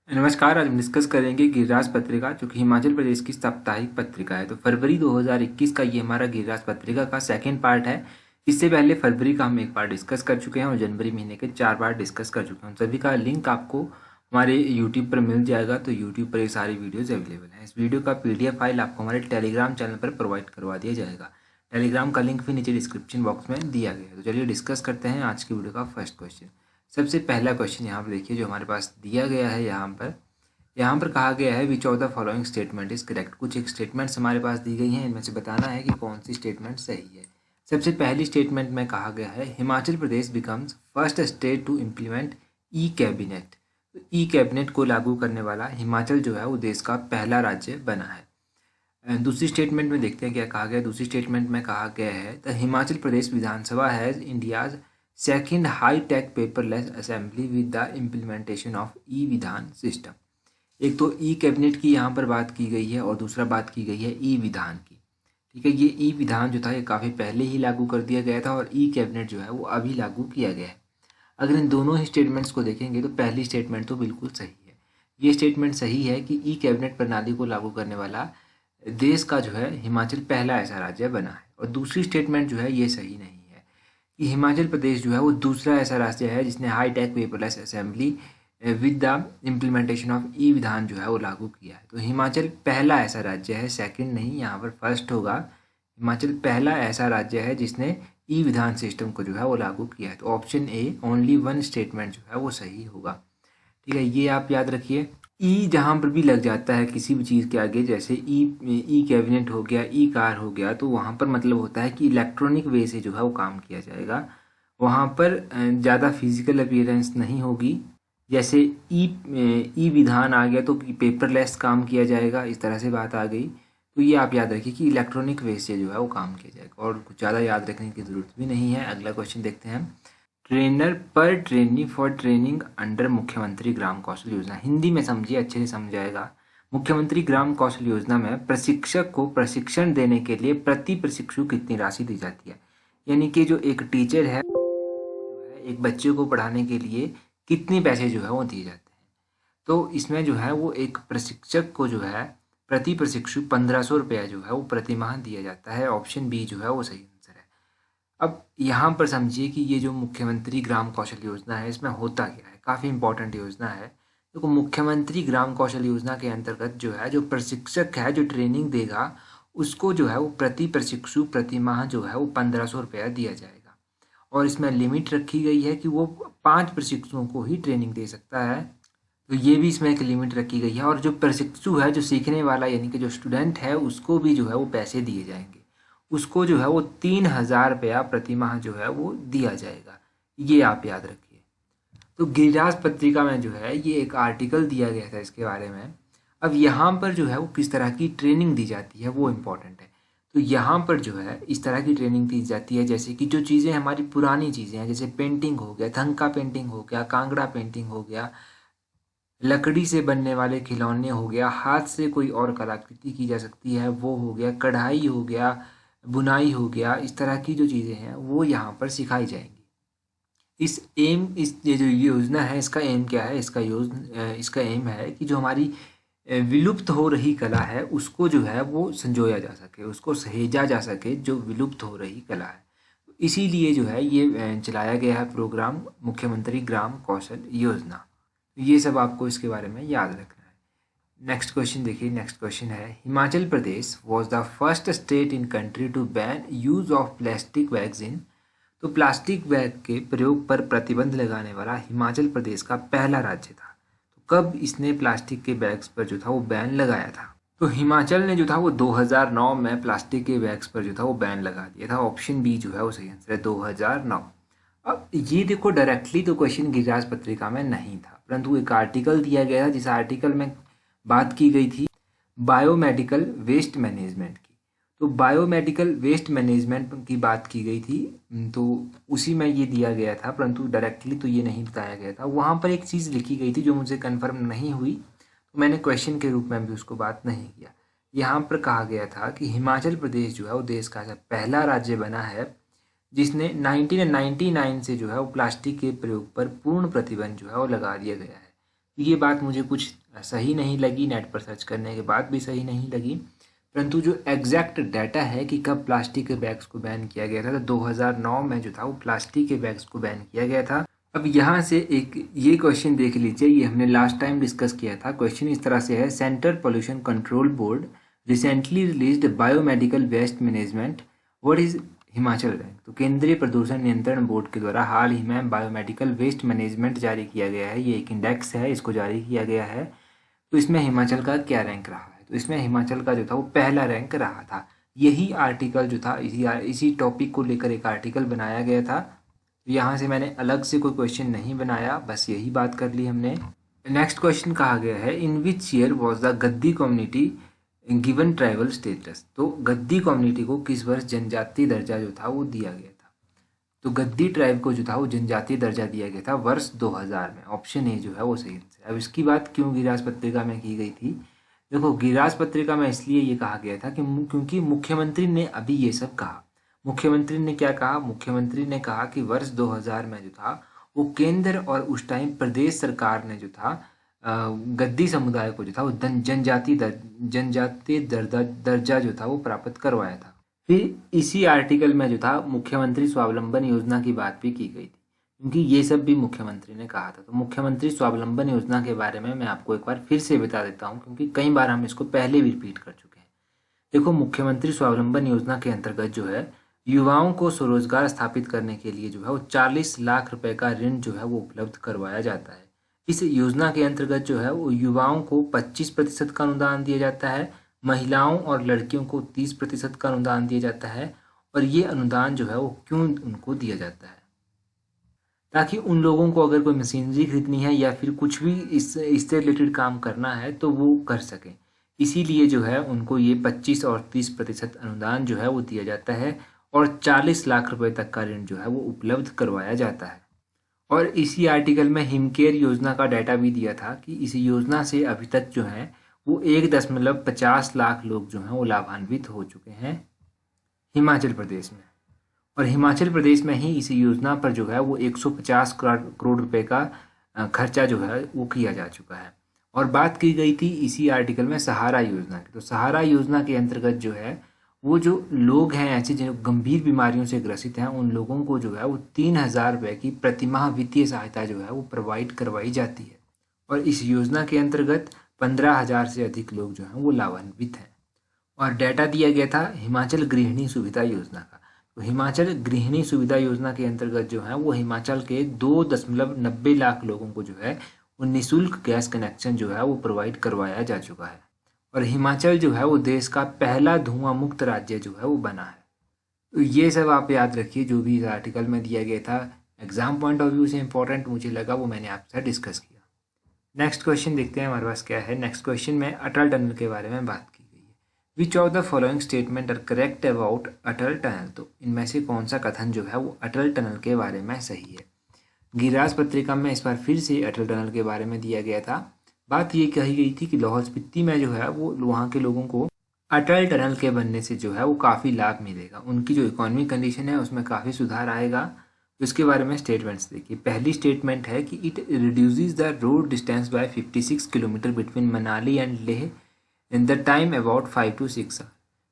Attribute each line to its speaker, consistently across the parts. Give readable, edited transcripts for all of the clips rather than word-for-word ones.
Speaker 1: नमस्कार। आज हम डिस्कस करेंगे गिरिराज पत्रिका जो कि हिमाचल प्रदेश की साप्ताहिक पत्रिका है। तो फरवरी 2021 का ये हमारा गिरिराज पत्रिका का सेकंड पार्ट है। इससे पहले फरवरी का हम एक बार डिस्कस कर चुके हैं और जनवरी महीने के 4 बार डिस्कस कर चुके हैं। सभी का लिंक आपको हमारे यूट्यूब पर मिल जाएगा। तो यूट्यूब पर ये सारी वीडियोज़ अवेलेबल हैं। इस वीडियो का PDF फाइल आपको हमारे टेलीग्राम चैनल पर प्रोवाइड करवा दिया जाएगा। टेलीग्राम का लिंक भी नीचे डिस्क्रिप्शन बॉक्स में दिया गया है। तो चलिए डिस्कस करते हैं आज की वीडियो का फर्स्ट क्वेश्चन। सबसे पहला क्वेश्चन यहाँ पर देखिए जो हमारे पास दिया गया है। यहाँ पर कहा गया है which of the following statement is correct. कुछ एक स्टेटमेंट्स हमारे पास दी गई हैं, इनमें से बताना है कि कौन सी स्टेटमेंट सही है। सबसे पहली स्टेटमेंट में कहा गया है Himachal Pradesh becomes first state to implement e cabinet. तो ई कैबिनेट को लागू करने वाला हिमाचल जो है वो देश का पहला राज्य बना है। दूसरी स्टेटमेंट में देखते हैं क्या कहा गया। दूसरी स्टेटमेंट में कहा गया है the Himachal Pradesh Vidhansabha has India's second high tech paperless assembly with the implementation of e Vidhan system. एक तो ई कैबिनेट की यहाँ पर बात की गई है और दूसरा बात की गई है ई विधान की। ठीक है, ये ई विधान जो था ये काफ़ी पहले ही लागू कर दिया गया था और ई कैबिनेट जो है वो अभी लागू किया गया है। अगर इन दोनों ही स्टेटमेंट्स को देखेंगे तो पहली स्टेटमेंट तो बिल्कुल सही है। ये स्टेटमेंट सही है कि ई कैबिनेट प्रणाली को लागू करने वाला देश का जो है हिमाचल पहला ऐसा राज्य बना है। और दूसरी स्टेटमेंट जो है ये सही नहीं है कि हिमाचल प्रदेश जो है वो दूसरा ऐसा राज्य है जिसने high tech paperless assembly with the implementation of e Vidhan जो है वो लागू किया है। तो हिमाचल पहला ऐसा राज्य है, सेकंड नहीं, यहाँ पर फर्स्ट होगा। हिमाचल पहला ऐसा राज्य है जिसने ई विधान सिस्टम को जो है वो लागू किया है। तो option A only one statement जो है वो सही होगा। ठीक है, ये आप याद रखिए। ई जहाँ पर भी लग जाता है किसी भी चीज़ के आगे, जैसे ई कैबिनेट हो गया, ई कार हो गया, तो वहाँ पर मतलब होता है कि इलेक्ट्रॉनिक वे से जो है वो काम किया जाएगा। वहाँ पर ज़्यादा फिजिकल अपीयरेंस नहीं होगी। जैसे ई विधान आ गया तो पेपरलेस काम किया जाएगा, इस तरह से बात आ गई। तो ये आप याद रखिए कि इलेक्ट्रॉनिक वे से जो है वो काम किया जाएगा और कुछ ज़्यादा याद रखने की ज़रूरत भी नहीं है। अगला क्वेश्चन देखते हैं। ट्रेनर पर ट्रेनी फॉर ट्रेनिंग अंडर मुख्यमंत्री ग्राम कौशल योजना। हिंदी में समझिए, अच्छे से समझाएगा। मुख्यमंत्री ग्राम कौशल योजना में प्रशिक्षक को प्रशिक्षण देने के लिए प्रति प्रशिक्षु कितनी राशि दी जाती है। यानी कि जो एक टीचर है एक बच्चे को पढ़ाने के लिए कितने पैसे जो है वो दिए जाते हैं। तो इसमें जो है वो एक प्रशिक्षक को जो है प्रति प्रशिक्षु 1500 रुपया जो है वो प्रति माह दिया जाता है। ऑप्शन बी जो है वो सही आंसर है। अब यहाँ पर समझिए कि ये जो मुख्यमंत्री ग्राम कौशल योजना है इसमें होता क्या है। काफ़ी इंपॉर्टेंट योजना है। तो मुख्यमंत्री ग्राम कौशल योजना के अंतर्गत जो है जो प्रशिक्षक है जो ट्रेनिंग देगा उसको जो है वो प्रति प्रशिक्षु प्रति माह जो है वो 1500 रुपया दिया जाएगा। और इसमें लिमिट रखी गई है कि वो 5 प्रशिक्षुओं को ही ट्रेनिंग दे सकता है। तो ये भी इसमें एक लिमिट रखी गई है। और जो प्रशिक्षु है जो सीखने वाला यानी कि जो स्टूडेंट है उसको भी जो है वो पैसे दिए जाएंगे। उसको जो है वो 3000 रुपया प्रति माह जो है वो दिया जाएगा। ये आप याद रखिए। तो गिरिराज पत्रिका में जो है ये एक आर्टिकल दिया गया था इसके बारे में। अब यहाँ पर जो है वो किस तरह की ट्रेनिंग दी जाती है वो इम्पोर्टेंट है। तो यहाँ पर जो है इस तरह की ट्रेनिंग दी जाती है जैसे कि जो चीज़ें हमारी पुरानी चीज़ें हैं, जैसे पेंटिंग हो गया, थंका पेंटिंग हो गया, कांगड़ा पेंटिंग हो गया, लकड़ी से बनने वाले खिलौने हो गया, हाथ से कोई और कलाकृति की जा सकती है वो हो गया, कढ़ाई हो गया, बुनाई हो गया, इस तरह की जो चीज़ें हैं वो यहाँ पर सिखाई जाएंगी। इस ये जो योजना है इसका एम क्या है। इसका एम है कि जो हमारी विलुप्त हो रही कला है उसको जो है वो संजोया जा सके, उसको सहेजा जा सके, जो विलुप्त हो रही कला है। इसीलिए जो है ये चलाया गया है प्रोग्राम मुख्यमंत्री ग्राम कौशल योजना। ये सब आपको इसके बारे में याद रखना है। नेक्स्ट क्वेश्चन देखिए। नेक्स्ट क्वेश्चन है Himachal Pradesh was the first state in country to ban use of plastic bags in. तो प्लास्टिक बैग के प्रयोग पर प्रतिबंध लगाने वाला हिमाचल प्रदेश का पहला राज्य था। कब इसने प्लास्टिक के बैग्स पर जो था वो बैन लगाया था। तो हिमाचल ने जो था वो 2009 में प्लास्टिक के बैग्स पर जो था वो बैन लगा दिया था। ऑप्शन बी जो है वो सही आंसर है, 2009। अब ये देखो डायरेक्टली तो क्वेश्चन गिरिराज पत्रिका में नहीं था, परंतु एक आर्टिकल दिया गया था जिस आर्टिकल में बात की गई थी बायोमेडिकल वेस्ट मैनेजमेंट की। तो बायोमेडिकल वेस्ट मैनेजमेंट की बात की गई थी, तो उसी में ये दिया गया था, परंतु डायरेक्टली तो ये नहीं बताया गया था। वहाँ पर एक चीज़ लिखी गई थी जो मुझे कंफर्म नहीं हुई, तो मैंने क्वेश्चन के रूप में भी उसको बात नहीं किया। यहाँ पर कहा गया था कि हिमाचल प्रदेश जो है वो देश का पहला राज्य बना है जिसने 1999 से जो है वो प्लास्टिक के प्रयोग पर पूर्ण प्रतिबंध जो है वो लगा दिया गया है। ये बात मुझे कुछ सही नहीं लगी, नेट पर सर्च करने के बाद भी सही नहीं लगी। परंतु जो एग्जैक्ट डाटा है कि कब प्लास्टिक के बैग्स को बैन किया गया था, तो 2009 में जो था वो प्लास्टिक के बैग्स को बैन किया गया था। अब यहाँ से एक ये क्वेश्चन देख लीजिए, ये हमने लास्ट टाइम डिस्कस किया था। क्वेश्चन इस तरह से है, central pollution control board recently released biomedical waste management, what is Himachal rank. तो केंद्रीय प्रदूषण नियंत्रण बोर्ड के द्वारा हाल ही में बायोमेडिकल वेस्ट मैनेजमेंट जारी किया गया है, ये एक इंडेक्स है, इसको जारी किया गया है। तो इसमें हिमाचल का क्या रैंक रहा है, तो इसमें हिमाचल का जो था वो पहला रैंक रहा था। यही आर्टिकल जो था इसी टॉपिक को लेकर एक आर्टिकल बनाया गया था। यहाँ से मैंने अलग से कोई क्वेश्चन नहीं बनाया, बस यही बात कर ली हमने। नेक्स्ट क्वेश्चन कहा गया है, इन which year was the Gaddi community given tribal status. तो गद्दी कम्युनिटी को किस वर्ष जनजातीय दर्जा जो था वो दिया गया था। तो गद्दी ट्राइब को जो था वो जनजातीय दर्जा दिया गया था वर्ष 2000 में। ऑप्शन ए जो है वो सही है। अब इसकी बात क्यों गिरिराज पत्रिका में की गई थी, देखो गिरिराज पत्रिका में इसलिए ये कहा गया था कि क्योंकि मुख्यमंत्री ने अभी ये सब कहा। मुख्यमंत्री ने क्या कहा, मुख्यमंत्री ने कहा कि वर्ष 2000 में जो था वो केंद्र और उस टाइम प्रदेश सरकार ने जो था गद्दी समुदाय को जो था वो जनजातीय दर्जा जो था वो प्राप्त करवाया था। फिर इसी आर्टिकल में जो था मुख्यमंत्री स्वावलंबन योजना की बात भी की गई थी, क्योंकि ये सब भी मुख्यमंत्री ने कहा था। तो मुख्यमंत्री स्वावलंबन योजना के बारे में मैं आपको एक बार फिर से बता देता हूँ, क्योंकि कई बार हम इसको पहले भी रिपीट कर चुके हैं। देखो, मुख्यमंत्री स्वावलंबन योजना के अंतर्गत जो है युवाओं को स्वरोजगार स्थापित करने के लिए जो है वो 40 लाख रुपए का ऋण जो है वो उपलब्ध करवाया जाता है। इस योजना के अंतर्गत जो है वो युवाओं को 25% का अनुदान दिया जाता है, महिलाओं और लड़कियों को 30% का अनुदान दिया जाता है। और ये अनुदान जो है वो क्यों उनको दिया जाता है, ताकि उन लोगों को अगर कोई मशीनरी खरीदनी है या फिर कुछ भी इससे रिलेटेड काम करना है तो वो कर सकें। इसीलिए जो है उनको ये 25 और 30% अनुदान जो है वो दिया जाता है और 40 लाख रुपए तक का ऋण जो है वो उपलब्ध करवाया जाता है। और इसी आर्टिकल में हिमकेयर योजना का डाटा भी दिया था कि इस योजना से अभी तक जो है वो 1.50 लाख लोग जो हैं वो लाभान्वित हो चुके हैं हिमाचल प्रदेश में। और हिमाचल प्रदेश में ही इस योजना पर जो है वो 150 करोड़ रुपए का खर्चा जो है वो किया जा चुका है। और बात की गई थी इसी आर्टिकल में सहारा योजना की। तो सहारा योजना के अंतर्गत जो है वो जो लोग हैं ऐसे जो गंभीर बीमारियों से ग्रसित हैं, उन लोगों को जो है वो 3000 रुपये की प्रतिमाह वित्तीय सहायता जो है वो प्रोवाइड करवाई जाती है। और इस योजना के अंतर्गत 15,000 से अधिक लोग जो हैं वो लाभान्वित हैं। और डाटा दिया गया था हिमाचल गृहिणी सुविधा योजना का। तो हिमाचल गृहिणी सुविधा योजना के अंतर्गत जो है वो हिमाचल के 2.90 लाख लोगों को जो है वो निःशुल्क गैस कनेक्शन जो है वो प्रोवाइड करवाया जा चुका है। और हिमाचल जो है वो देश का पहला धुआं मुक्त राज्य जो है वो बना है। तो ये सब आप याद रखिए जो भी इस आर्टिकल में दिया गया था, एग्जाम पॉइंट ऑफ व्यू से इंपॉर्टेंट मुझे लगा, वो मैंने आपसे डिस्कस किया। नेक्स्ट क्वेश्चन देखते हैं हमारे पास क्या है। नेक्स्ट क्वेश्चन में अटल टनल के बारे में बात की गई है। Which of the following statement are correct about Atal tunnel. तो इनमें से कौन सा कथन जो है वो अटल टनल के बारे में सही है। गिरिराज पत्रिका में इस बार फिर से अटल टनल के बारे में दिया गया था। बात ये कही गई थी कि लाहौल स्पीति में जो है वो वहाँ के लोगों को अटल टनल के बनने से जो है वो काफ़ी लाभ मिलेगा, उनकी जो इकोनॉमिक कंडीशन है उसमें काफ़ी सुधार आएगा। तो इसके बारे में स्टेटमेंट्स देखिए। पहली स्टेटमेंट है कि it reduces the road distance by 56 kilometre between Manali and Leh in the time about 5 to 6 hour.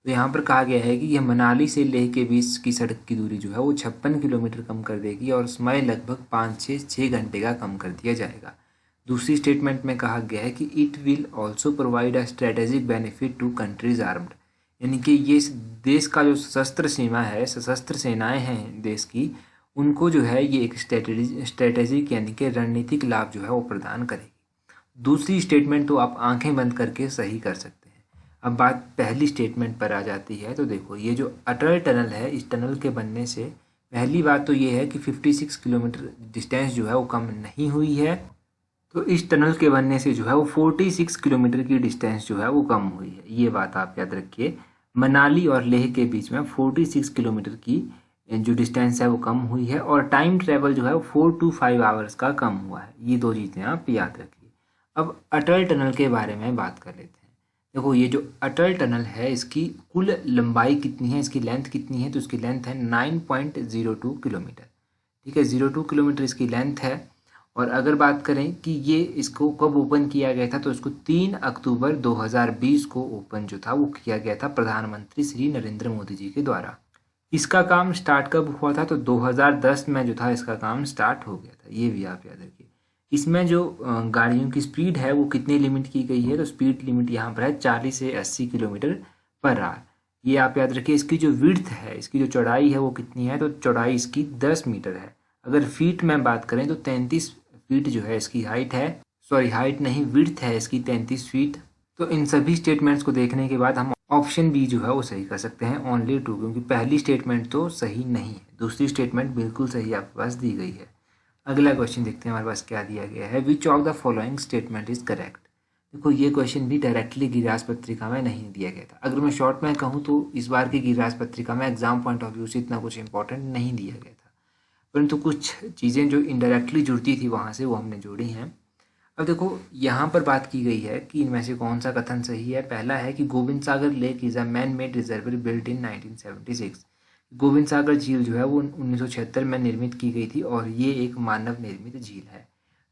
Speaker 1: तो यहाँ पर कहा गया है कि यह मनाली से लेह के बीच की सड़क की दूरी जो है वो 56 किलोमीटर कम कर देगी और समय लगभग 5 से 6 घंटे का कम कर दिया जाएगा। दूसरी स्टेटमेंट में कहा गया है कि it will also provide a strategic benefit to countries armed, यानी कि ये देश का जो सशस्त्र सीमा है, सशस्त्र सेनाएं हैं देश की, उनको जो है ये एक स्ट्रेटेजिक यानी कि रणनीतिक लाभ जो है वो प्रदान करेगी। दूसरी स्टेटमेंट तो आप आंखें बंद करके सही कर सकते हैं। अब बात पहली स्टेटमेंट पर आ जाती है। तो देखो, ये जो अटल टनल है, इस टनल के बनने से पहली बात तो ये है कि 56 किलोमीटर डिस्टेंस जो है वो कम नहीं हुई है। तो इस टनल के बनने से जो है वो 46 किलोमीटर की डिस्टेंस जो है वो कम हुई है। ये बात आप याद रखिए। मनाली और लेह के बीच में 46 किलोमीटर की जो डिस्टेंस है वो कम हुई है और टाइम ट्रेवल जो है वो 4 to 5 आवर्स का कम हुआ है। ये दो चीज़ें आप याद रखिए। अब अटल टनल के बारे में बात कर लेते हैं। देखो, ये जो अटल टनल है इसकी कुल लंबाई कितनी है, इसकी लेंथ कितनी है। तो इसकी लेंथ है 9.02 किलोमीटर। ठीक है, 02 किलोमीटर इसकी लेंथ है। और अगर बात करें कि ये इसको कब ओपन किया गया था, तो इसको 3 अक्टूबर 2020 को ओपन जो था वो किया गया था प्रधानमंत्री श्री नरेंद्र मोदी जी के द्वारा। इसका काम स्टार्ट कब हुआ था, तो 2010 में जो था इसका काम स्टार्ट हो गया था, ये भी आप याद रखिए। इसमें जो गाड़ियों की स्पीड है वो कितनी लिमिट की गई है, तो स्पीड लिमिट यहाँ पर है 40 से 80 किलोमीटर पर आवर। ये आप याद रखिए। इसकी जो विड्थ है, इसकी जो चौड़ाई है वो कितनी है, तो चौड़ाई इसकी 10 मीटर है। अगर फीट में बात करें तो 33 फीट जो है इसकी हाइट है, सॉरी हाइट नहीं विड्थ है इसकी 33 फीट। तो इन सभी स्टेटमेंट्स को देखने के बाद हम ऑप्शन बी जो है वो सही कर सकते हैं, ओनली 2, क्योंकि पहली स्टेटमेंट तो सही नहीं है, दूसरी स्टेटमेंट बिल्कुल सही आपके पास दी गई है। अगला क्वेश्चन देखते हैं हमारे पास क्या दिया गया है। Which of the following statement is correct. देखो ये क्वेश्चन भी डायरेक्टली गिरिराज पत्रिका में नहीं दिया गया था। अगर मैं शॉर्ट में कहूँ तो इस बार की गिरिराज पत्रिका में एग्जाम पॉइंट ऑफ व्यू से इतना कुछ इंपॉर्टेंट नहीं दिया गया था, परंतु कुछ चीज़ें जो इनडायरेक्टली जुड़ती थी वहाँ से वो हमने जोड़ी हैं। अब देखो यहाँ पर बात की गई है कि इनमें से कौन सा कथन सही है। पहला है कि Gobind Sagar lake is a man made reservoir built in 1976। Gobind Sagar झील जो है वो 1976 में निर्मित की गई थी और ये एक मानव निर्मित झील है।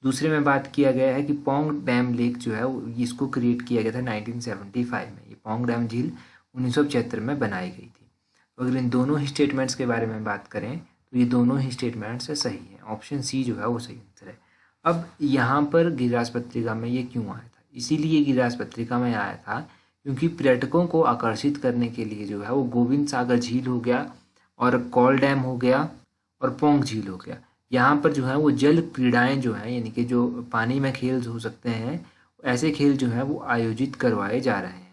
Speaker 1: दूसरे में बात किया गया है कि पोंग डैम लेक जो है इसको क्रिएट किया गया था 1975 में। ये पोंग डैम झील 1975 में बनाई गई थी। अगर इन दोनों ही स्टेटमेंट्स के बारे में बात करें तो ये दोनों ही स्टेटमेंट्स सही हैं। ऑप्शन सी जो है वो सही आंसर है। अब यहाँ पर गिरिराज पत्रिका में ये क्यों आया था, इसीलिए गिरिराज पत्रिका में आया था क्योंकि पर्यटकों को आकर्षित करने के लिए जो है वो गोविंद सागर झील हो गया और कॉल डैम हो गया और पोंग झील हो गया। यहाँ पर जो है वो जल क्रीड़ाएं जो हैं, यानी कि जो पानी में खेल हो सकते हैं, ऐसे खेल जो है वो आयोजित करवाए जा रहे हैं।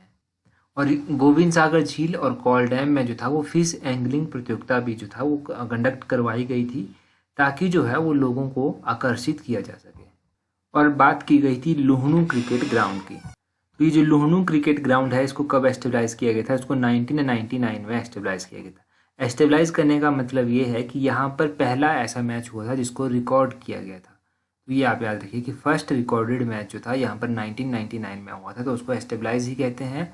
Speaker 1: और गोविंद सागर झील और कॉल डैम में जो था वो फिश एंगलिंग प्रतियोगिता भी जो था वो कंडक्ट करवाई गई थी, ताकि जो है वो लोगों को आकर्षित किया जा सके। और बात की गई थी लुहणु क्रिकेट ग्राउंड की। तो ये जो लुहणु क्रिकेट ग्राउंड है इसको कब एस्टेब्लाइज किया गया था, इसको 1999 में एस्टेब्लाइज किया गया था। एस्टेब्लाइज करने का मतलब ये है कि यहाँ पर पहला ऐसा मैच हुआ था जिसको रिकॉर्ड किया गया था। तो ये आप याद रखिए कि फर्स्ट रिकॉर्डेड मैच जो था यहाँ पर 1999 में हुआ था, तो उसको एस्टेब्लाइज ही कहते हैं।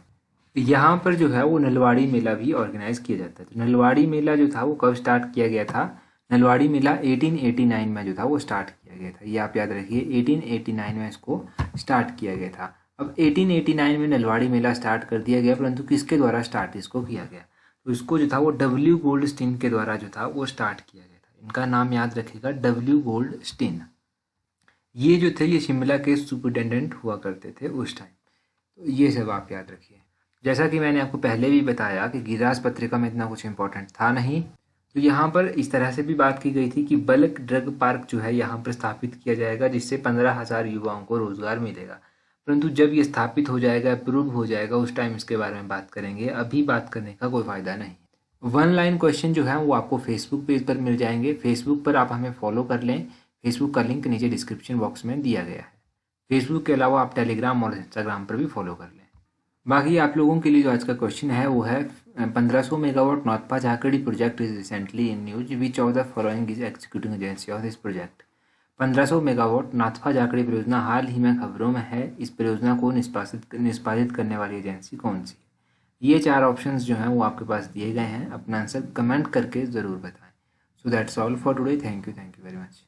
Speaker 1: यहाँ पर जो है वो नलवाड़ी मेला भी ऑर्गेनाइज किया जाता है। तो नलवाड़ी मेला जो था वो कब स्टार्ट किया गया था, नलवाड़ी मेला 1889 में जो था वो स्टार्ट किया गया था। ये आप याद रखिए 1889 में इसको स्टार्ट किया गया था। अब 1889 में नलवाड़ी मेला स्टार्ट कर दिया गया, परंतु किसके द्वारा स्टार्ट इसको किया गया, तो इसको जो था वो डब्ल्यू गोल्डस्टीन के द्वारा जो था वो स्टार्ट किया गया था। इनका नाम याद रखिएगा, डब्ल्यू गोल्डस्टीन। ये जो थे ये शिमला के सुपरिटेंडेंट हुआ करते थे उस टाइम। तो ये सब आप याद रखिए। जैसा कि मैंने आपको पहले भी बताया कि गिरिराज पत्रिका में इतना कुछ इंपॉर्टेंट था नहीं, तो यहाँ पर इस तरह से भी बात की गई थी कि बल्क ड्रग पार्क जो है यहाँ पर स्थापित किया जाएगा, जिससे 15,000 युवाओं को रोजगार मिलेगा। परंतु जब ये स्थापित हो जाएगा, अप्रूव हो जाएगा, उस टाइम इसके बारे में बात करेंगे, अभी बात करने का कोई फायदा नहीं। 1 लाइन क्वेश्चन जो है वो आपको फेसबुक पेज पर मिल जाएंगे। फेसबुक पर आप हमें फॉलो कर लें, फेसबुक का लिंक नीचे डिस्क्रिप्शन बॉक्स में दिया गया है। फेसबुक के अलावा आप टेलीग्राम और इंस्टाग्राम पर भी फॉलो कर लें। बाकी आप लोगों के लिए जो आज का क्वेश्चन है वो है 1500 megawatt Nautapa Jhakri project is recently in news, which of the following is executing agency of this project. 1500 megawatt Nathpa Jhakri परियोजना हाल ही में खबरों में है। इस परियोजना को निष्पादित करने वाली एजेंसी कौन सी है। ये 4 ऑप्शंस जो हैं वो आपके पास दिए गए हैं। अपना आंसर कमेंट करके ज़रूर बताएं। So that's all for today. Thank you very much.